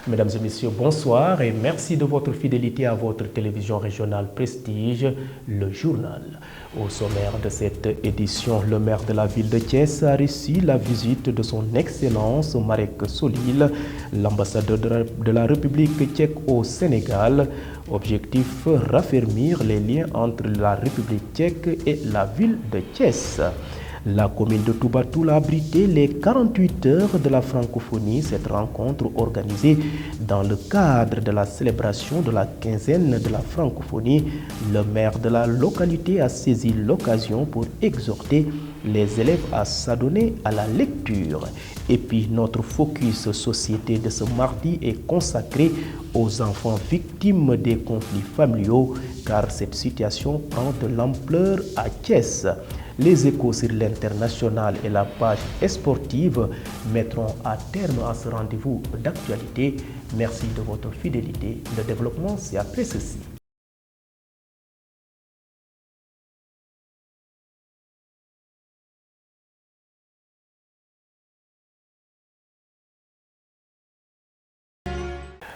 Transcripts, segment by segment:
Mesdames et messieurs, bonsoir et merci de votre fidélité à votre télévision régionale Prestige, le journal. Au sommaire de cette édition, le maire de la ville de Thiès a reçu la visite de son Excellence Marek Solil, l'ambassadeur de la République tchèque au Sénégal. Objectif, raffermir les liens entre la République tchèque et la ville de Thiès. La commune de Toubatoul a abrité les 48 heures de la francophonie. Cette rencontre organisée dans le cadre de la célébration de la quinzaine de la francophonie. Le maire de la localité a saisi l'occasion pour exhorter les élèves à s'adonner à la lecture. Et puis notre focus société de ce mardi est consacré aux enfants victimes des conflits familiaux, car cette situation prend de l'ampleur à Thiès. Les échos sur l'international et la page sportive mettront à terme à ce rendez-vous d'actualité. Merci de votre fidélité. Le développement, c'est après ceci.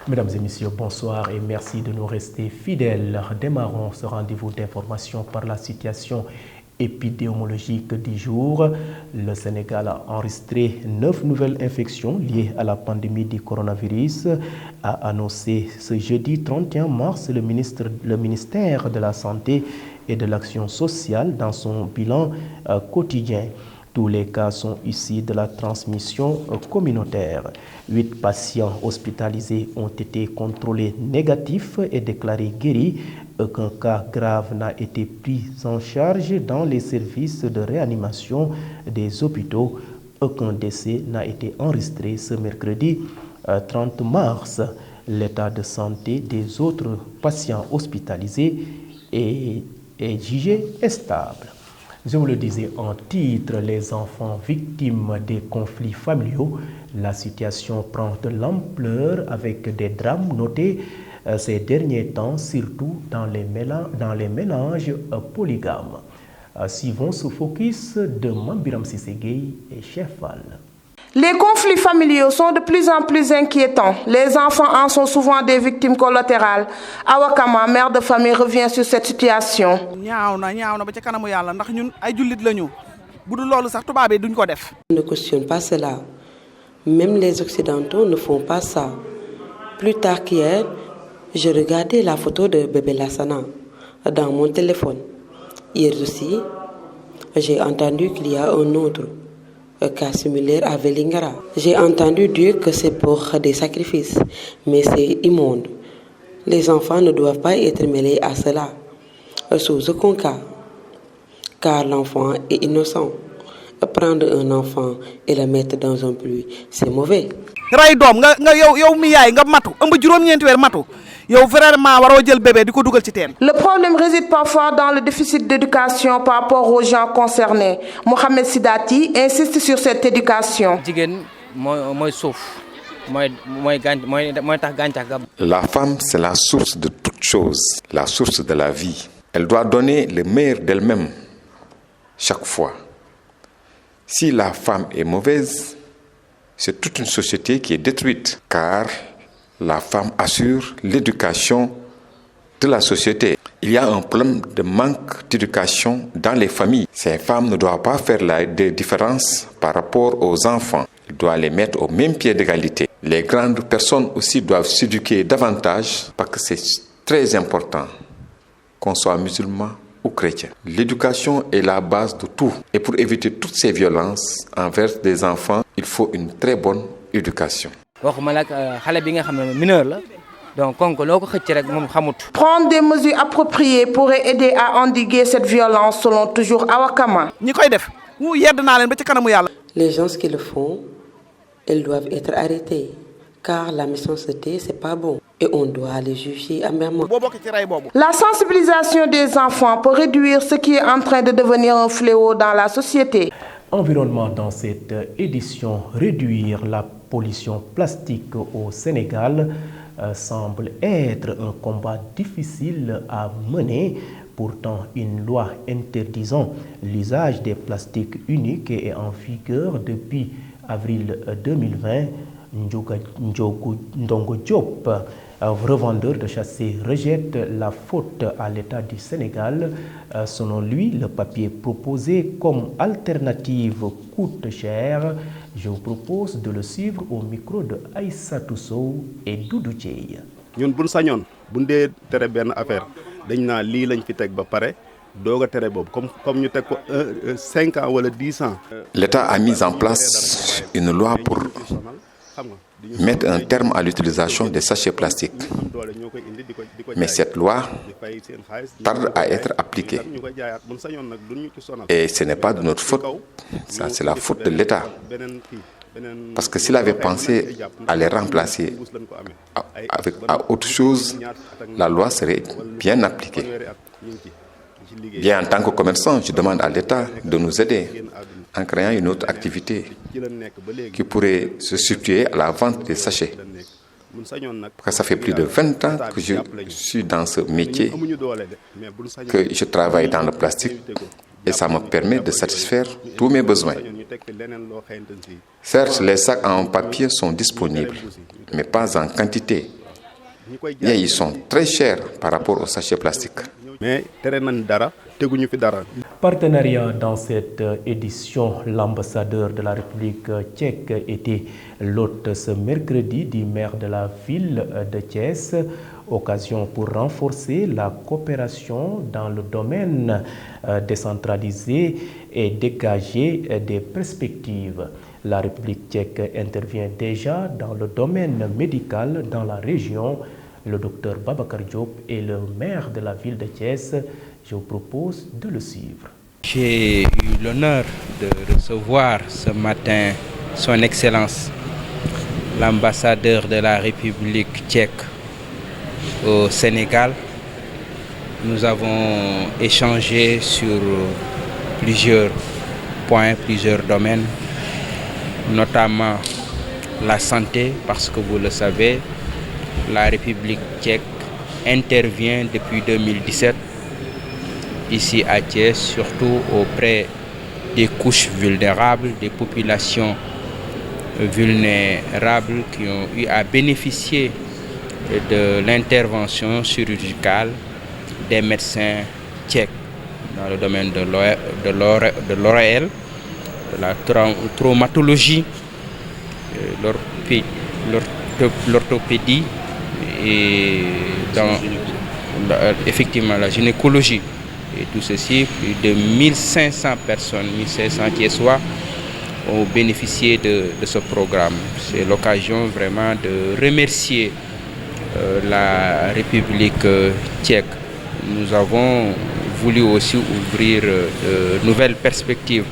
Mesdames et messieurs, bonsoir et merci de nous rester fidèles. Démarrons ce rendez-vous d'information par la situation épidémiologique du jour. Le Sénégal a enregistré 9 nouvelles infections liées à la pandémie du coronavirus, a annoncé ce jeudi 31 mars le ministère de la Santé et de l'Action sociale dans son bilan quotidien. Tous les cas sont issus de la transmission communautaire. 8 patients hospitalisés ont été contrôlés négatifs et déclarés guéris. Aucun cas grave n'a été pris en charge dans les services de réanimation des hôpitaux. Aucun décès n'a été enregistré ce mercredi 30 mars. L'état de santé des autres patients hospitalisés est jugé stable. Je vous le disais en titre, les enfants victimes des conflits familiaux. La situation prend de l'ampleur avec des drames notés ces derniers temps, surtout dans les ménages polygames. Suivons ce focus de Mambiram Sissegei et Chefal. Les conflits familiaux sont de plus en plus inquiétants. Les enfants en sont souvent des victimes collatérales. Awakama, mère de famille, revient sur cette situation. On ne cautionne pas cela. Même les Occidentaux ne font pas ça. Plus tard qu'hier, je regardais la photo de bébé Lassana dans mon téléphone. Hier aussi, j'ai entendu qu'il y a un autre cas similaire à Velingara. J'ai entendu dire que c'est pour des sacrifices, mais c'est immonde. Les enfants ne doivent pas être mêlés à cela, sous aucun cas, car l'enfant est innocent. Prendre un enfant et le mettre dans un puits, c'est mauvais. Le problème réside parfois dans le déficit d'éducation par rapport aux gens concernés. Mohamed Sidati insiste sur cette éducation. La femme, c'est la source de toute chose, la source de la vie. Elle doit donner le meilleur d'elle-même chaque fois. Si la femme est mauvaise, c'est toute une société qui est détruite, car la femme assure l'éducation de la société. Il y a un problème de manque d'éducation dans les familles. Ces femmes ne doivent pas faire la différence par rapport aux enfants. Elles doivent les mettre au même pied d'égalité. Les grandes personnes aussi doivent s'éduquer davantage parce que c'est très important qu'on soit musulman ou chrétien. L'éducation est la base de tout. Et pour éviter toutes ces violences envers des enfants, il faut une très bonne éducation. Prendre des mesures appropriées pourrait aider à endiguer cette violence, selon toujours Awakama. Les gens qui le font, ils doivent être arrêtés, car la méchanceté, c'est pas bon. Et on doit les juger amèrement. La sensibilisation des enfants peut réduire ce qui est en train de devenir un fléau dans la société. Environnement dans cette édition, réduire la pollution plastique au Sénégal semble être un combat difficile à mener. Pourtant, une loi interdisant l'usage des plastiques uniques est en vigueur depuis avril 2020. Ndjogu Ndongo Diop, revendeur de chassés, rejette la faute à l'État du Sénégal. Selon lui, le papier proposé comme alternative coûte cher. Je vous propose de le suivre au micro de Aïssatou Sow et Doudou Dieye. ñun buñ sañoon buñ dee tere benn affaire dañ naa lii lañ fi teg ba pare doog a tere boobu comme ñu teg ko 5 ans wala 10 ans. L'État a mis en place une loi pour mettre un terme à l'utilisation des sachets plastiques. Mais cette loi tarde à être appliquée. Et ce n'est pas de notre faute, ça c'est la faute de l'État. Parce que s'il avait pensé à les remplacer à autre chose, la loi serait bien appliquée. Bien, en tant que commerçant, je demande à l'État de nous aider en créant une autre activité qui pourrait se substituer à la vente des sachets. Parce que ça fait plus de 20 ans que je suis dans ce métier, que je travaille dans le plastique et ça me permet de satisfaire tous mes besoins. Certes, les sacs en papier sont disponibles, mais pas en quantité. Et ils sont très chers par rapport aux sachets plastiques. Partenariat dans cette édition, l'ambassadeur de la République tchèque était l'hôte ce mercredi du maire de la ville de Thiès. Occasion pour renforcer la coopération dans le domaine décentralisé et dégager des perspectives. La République tchèque intervient déjà dans le domaine médical dans la région. Le docteur Babacar Diop est le maire de la ville de Thiès. Je vous propose de le suivre. J'ai eu l'honneur de recevoir ce matin son Excellence, l'ambassadeur de la République tchèque au Sénégal. Nous avons échangé sur plusieurs points, plusieurs domaines, notamment la santé, parce que vous le savez, la République tchèque intervient depuis 2017 ici à Thiès, surtout auprès des couches vulnérables, des populations vulnérables qui ont eu à bénéficier de l'intervention chirurgicale des médecins tchèques dans le domaine de l'ORL, de la traumatologie, l'orthopédie et effectivement la gynécologie. Et tout ceci, plus de 1500 personnes, 1500 Thiessois ont bénéficié de ce programme. C'est l'occasion vraiment de remercier la République tchèque. Nous avons voulu aussi ouvrir de nouvelles perspectives,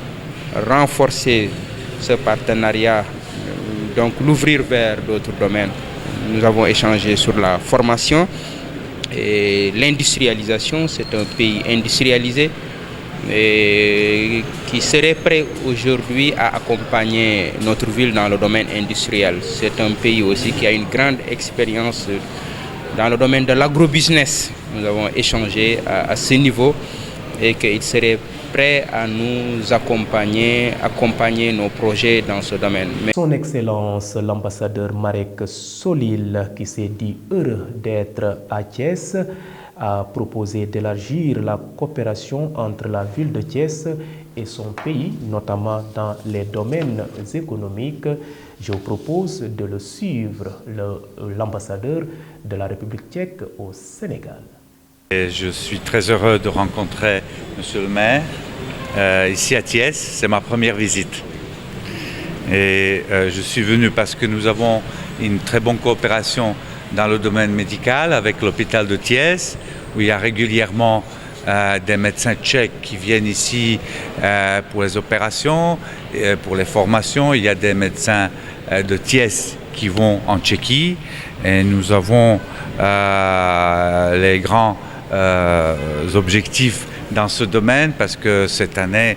renforcer ce partenariat, donc l'ouvrir vers d'autres domaines. Nous avons échangé sur la formation et l'industrialisation. C'est un pays industrialisé et qui serait prêt aujourd'hui à accompagner notre ville dans le domaine industriel. C'est un pays aussi qui a une grande expérience dans le domaine de l'agrobusiness. Nous avons échangé à ce niveau et qu'il serait prêt à nous accompagner nos projets dans ce domaine. Son Excellence, l'ambassadeur Marek Solil, qui s'est dit heureux d'être à Thiès, a proposé d'élargir la coopération entre la ville de Thiès et son pays, notamment dans les domaines économiques. Je vous propose de le suivre, l'ambassadeur de la République tchèque au Sénégal. Et je suis très heureux de rencontrer Monsieur le maire ici à Thiès. C'est ma première visite. Et je suis venu parce que nous avons une très bonne coopération dans le domaine médical avec l'hôpital de Thiès, où il y a régulièrement des médecins tchèques qui viennent ici pour les opérations, et pour les formations. Il y a des médecins de Thiès qui vont en Tchéquie. Et nous avons les grands objectifs dans ce domaine parce que cette année,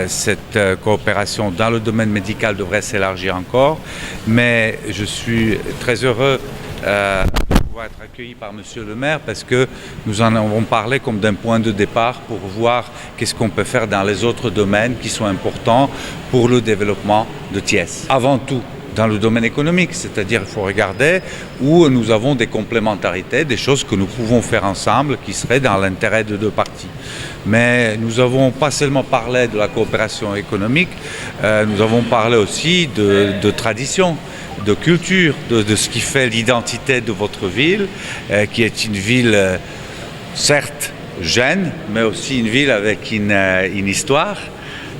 cette coopération dans le domaine médical devrait s'élargir encore. Mais je suis très heureux de pouvoir être accueilli par Monsieur le maire parce que nous en avons parlé comme d'un point de départ pour voir qu'est-ce qu'on peut faire dans les autres domaines qui sont importants pour le développement de Thiès. Avant tout, dans le domaine économique, c'est-à-dire il faut regarder où nous avons des complémentarités, des choses que nous pouvons faire ensemble qui seraient dans l'intérêt de deux parties. Mais nous avons pas seulement parlé de la coopération économique, nous avons parlé aussi de tradition, de culture, de ce qui fait l'identité de votre ville, qui est une ville certes jeune, mais aussi une ville avec une histoire.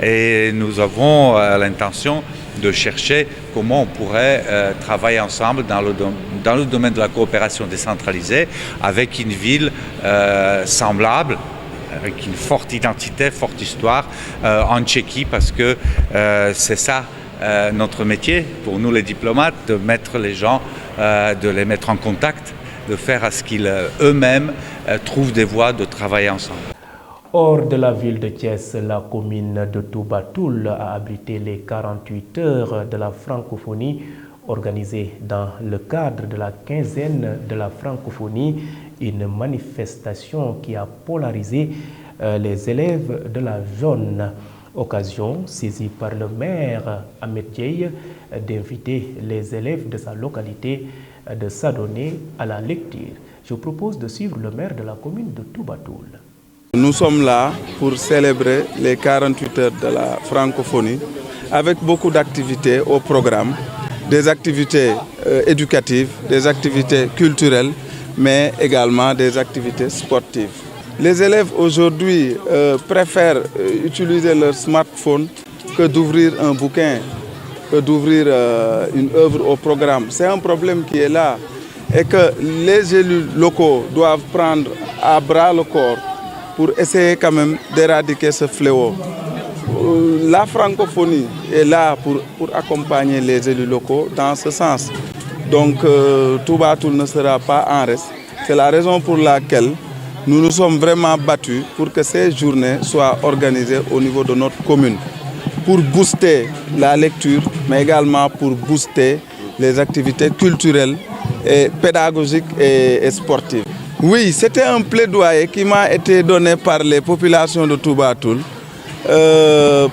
Et nous avons l'intention de chercher comment on pourrait travailler ensemble dans le domaine de la coopération décentralisée avec une ville semblable, avec une forte identité, forte histoire en Tchéquie, parce que c'est ça notre métier pour nous les diplomates, de mettre les gens, de les mettre en contact, de faire à ce qu'ils eux-mêmes trouvent des voies de travailler ensemble. Hors de la ville de Thiès, la commune de Toubatoul a abrité les 48 heures de la francophonie organisée dans le cadre de la quinzaine de la francophonie, une manifestation qui a polarisé les élèves de la zone. Occasion saisie par le maire Ahmed Dieye d'inviter les élèves de sa localité de s'adonner à la lecture. Je vous propose de suivre le maire de la commune de Toubatoul. Nous sommes là pour célébrer les 48 heures de la francophonie avec beaucoup d'activités au programme, des activités éducatives, des activités culturelles, mais également des activités sportives. Les élèves aujourd'hui préfèrent utiliser leur smartphone que d'ouvrir un bouquin, que d'ouvrir une œuvre au programme. C'est un problème qui est là et que les élus locaux doivent prendre à bras le corps pour essayer quand même d'éradiquer ce fléau. La francophonie est là pour accompagner les élus locaux dans ce sens. Donc Toubatoul ne sera pas en reste. C'est la raison pour laquelle nous nous sommes vraiment battus pour que ces journées soient organisées au niveau de notre commune, pour booster la lecture, mais également pour booster les activités culturelles, et pédagogiques et sportives. Oui, c'était un plaidoyer qui m'a été donné par les populations de Toubatoul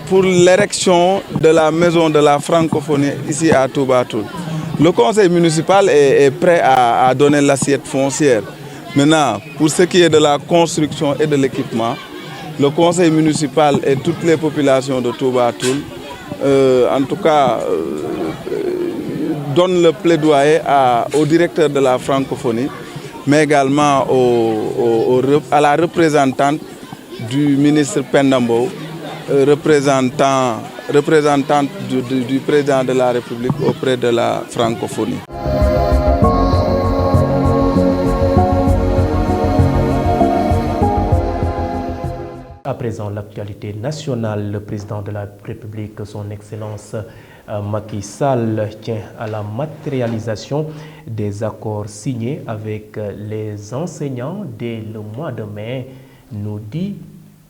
pour l'érection de la maison de la francophonie ici à Toubatoul. Le conseil municipal est prêt à donner l'assiette foncière. Maintenant, pour ce qui est de la construction et de l'équipement, le conseil municipal et toutes les populations de Toubatoul, en tout cas, donnent le plaidoyer au directeur de la francophonie, mais également à la représentante du ministre Pendambo, représentante du président de la République auprès de la francophonie. À présent, l'actualité nationale, le président de la République, son Excellence Macky Sall, tient à la matérialisation des accords signés avec les enseignants dès le mois de mai, nous dit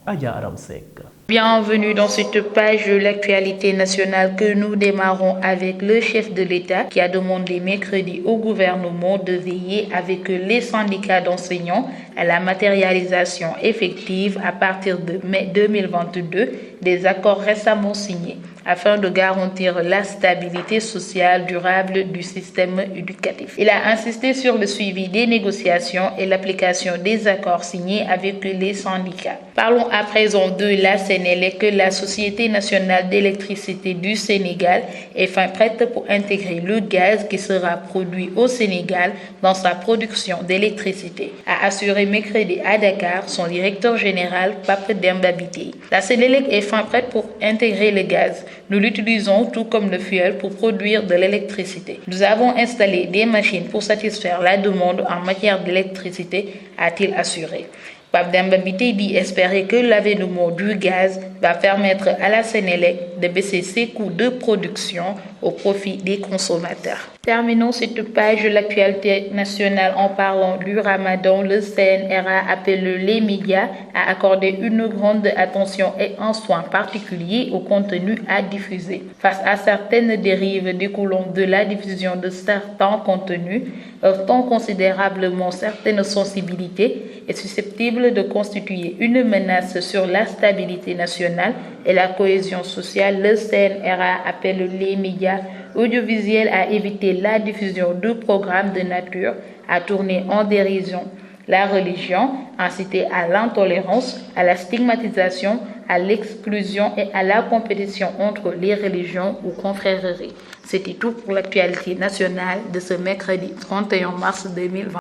Aya Aramsek. Bienvenue dans cette page de l'actualité nationale que nous démarrons avec le chef de l'État qui a demandé mercredi au gouvernement de veiller avec les syndicats d'enseignants à la matérialisation effective à partir de mai 2022 des accords récemment signés afin de garantir la stabilité sociale durable du système éducatif. Il a insisté sur le suivi des négociations et l'application des accords signés avec les syndicats. Parlons à présent de la Sénélec, la Société nationale d'électricité du Sénégal est fin prête pour intégrer le gaz qui sera produit au Sénégal dans sa production d'électricité, a assuré mercredi à Dakar son directeur général Pape Demba Bitèye. La Sénélec est fin prête pour intégrer le gaz. Nous l'utilisons tout comme le fuel pour produire de l'électricité. Nous avons installé des machines pour satisfaire la demande en matière d'électricité, a-t-il assuré. Pape Demba Bitèye dit espérer que l'avènement du gaz va permettre à la Sénélec de baisser ses coûts de production au profit des consommateurs. Terminons cette page de l'actualité nationale en parlant du Ramadan. Le CNRA appelle les médias à accorder une grande attention et un soin particulier au contenu à diffuser. Face à certaines dérives découlant de la diffusion de certains contenus, heurtant considérablement certaines sensibilités et susceptibles de constituer une menace sur la stabilité nationale et la cohésion sociale, le CNRA appelle les médias audiovisuels à éviter la diffusion de programmes de nature à tourner en dérision la religion, inciter à l'intolérance, à la stigmatisation, à l'exclusion et à la compétition entre les religions ou confréries. C'était tout pour l'actualité nationale de ce mercredi 31 mars 2020.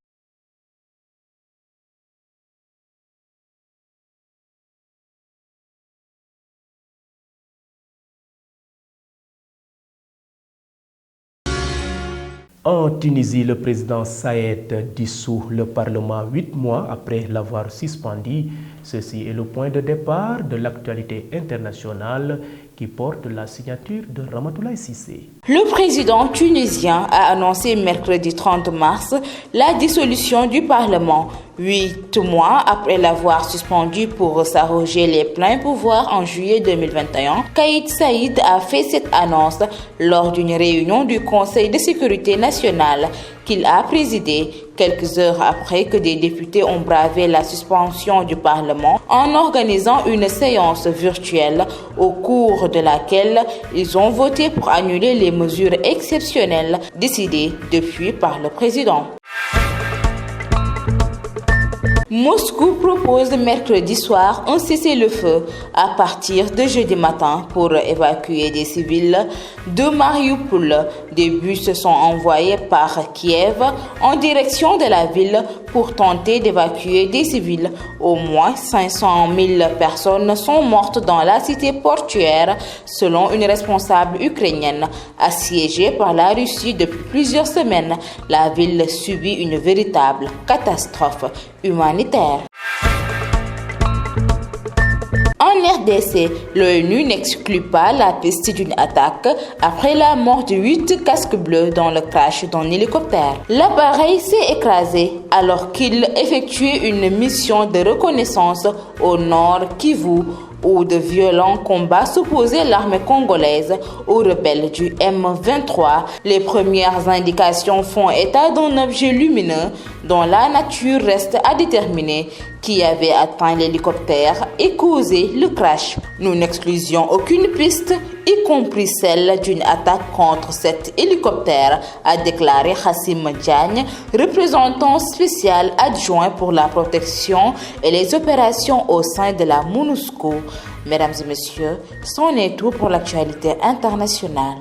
En Tunisie, le président Saïed dissout le Parlement 8 mois après l'avoir suspendu. Ceci est le point de départ de l'actualité internationale qui porte la signature de Ramatoulaye Cissé. Le président tunisien a annoncé mercredi 30 mars la dissolution du Parlement, 8 mois après l'avoir suspendu pour s'arroger les pleins pouvoirs en juillet 2021. Kais Saied a fait cette annonce lors d'une réunion du Conseil de sécurité nationale qu'il a présidé quelques heures après que des députés ont bravé la suspension du Parlement en organisant une séance virtuelle au cours de laquelle ils ont voté pour annuler les mesures exceptionnelles décidées depuis par le président. Moscou propose mercredi soir un cessez-le-feu à partir de jeudi matin pour évacuer des civils de Mariupol. Des bus sont envoyés par Kiev en direction de la ville pour tenter d'évacuer des civils. Au moins 500 000 personnes sont mortes dans la cité portuaire, selon une responsable ukrainienne. Assiégée par la Russie depuis plusieurs semaines, la ville subit une véritable catastrophe humanitaire. En RDC, l'ONU n'exclut pas la piste d'une attaque après la mort de 8 casques bleus dans le crash d'un hélicoptère. L'appareil s'est écrasé alors qu'il effectuait une mission de reconnaissance au nord Kivu, où de violents combats s'opposaient l'armée congolaise aux rebelles du M23. Les premières indications font état d'un objet lumineux dont la nature reste à déterminer qui avait atteint l'hélicoptère et causé le crash. Nous n'exclusions aucune piste, y compris celle d'une attaque contre cet hélicoptère, a déclaré Hassim Diagne, représentant spécial adjoint pour la protection et les opérations au sein de la MONUSCO. Mesdames et messieurs, c'en est tout pour l'actualité internationale.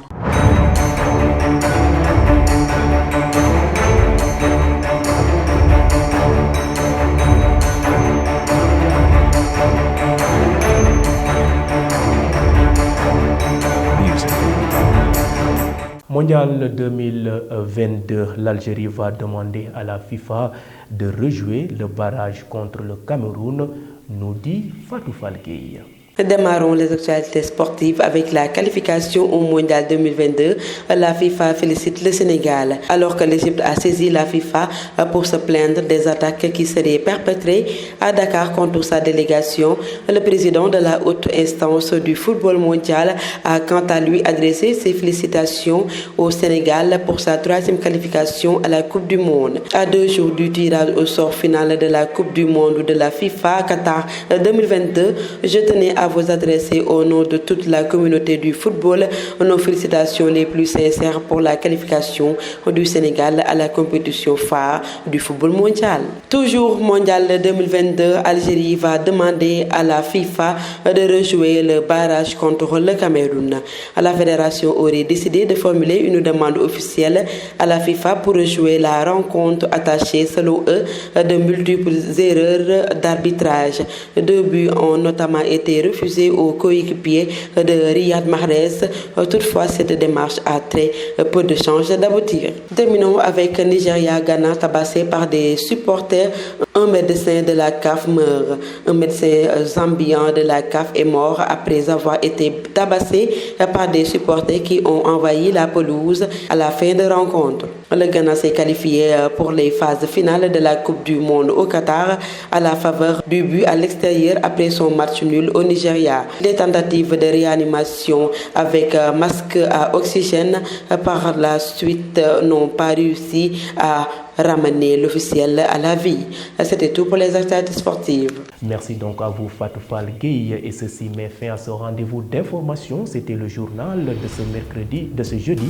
Mondial 2022, l'Algérie va demander à la FIFA de rejouer le barrage contre le Cameroun, nous dit Fatou Falgueï. Démarrons les actualités sportives avec la qualification au Mondial 2022. La FIFA félicite le Sénégal, alors que l'Égypte a saisi la FIFA pour se plaindre des attaques qui seraient perpétrées à Dakar contre sa délégation. Le président de la haute instance du football mondial a quant à lui adressé ses félicitations au Sénégal pour sa 3e qualification à la Coupe du Monde. À 2 jours du tirage au sort final de la Coupe du Monde de la FIFA Qatar 2022, je tenais à vous adresser au nom de toute la communauté du football nos félicitations les plus sincères pour la qualification du Sénégal à la compétition phare du football mondial. Toujours Mondial 2022, Algérie va demander à la FIFA de rejouer le barrage contre le Cameroun. La fédération aurait décidé de formuler une demande officielle à la FIFA pour rejouer la rencontre attachée selon eux de multiples erreurs d'arbitrage. 2 buts ont notamment été refusé aux coéquipiers de Riyad Mahrez. Toutefois, cette démarche a très peu de chances d'aboutir. Terminons avec Nigeria-Ghana tabassé par des supporters. Un médecin de la CAF meurt. Un médecin zambien de la CAF est mort après avoir été tabassé par des supporters qui ont envahi la pelouse à la fin de rencontre. Le Ghana s'est qualifié pour les phases finales de la Coupe du Monde au Qatar à la faveur du but à l'extérieur après son match nul au Nigeria. Les tentatives de réanimation avec masque à oxygène par la suite n'ont pas réussi à ramener l'officiel à la vie. C'était tout pour les actualités sportives. Merci donc à vous Fatou Fall Gueye, et ceci met fin à ce rendez-vous d'information. C'était le journal de ce jeudi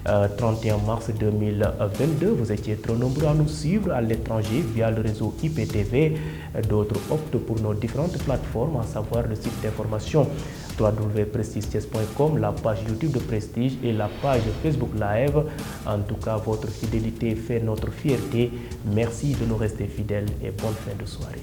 31 mars 2022. Vous étiez trop nombreux à nous suivre à l'étranger via le réseau IPTV. D'autres optent pour nos différentes plateformes, à savoir le site d'information www.prestigethies.com, la page YouTube de Prestige et la page Facebook Live. En tout cas, votre fidélité fait notre fierté. Merci de nous rester fidèles et bonne fin de soirée.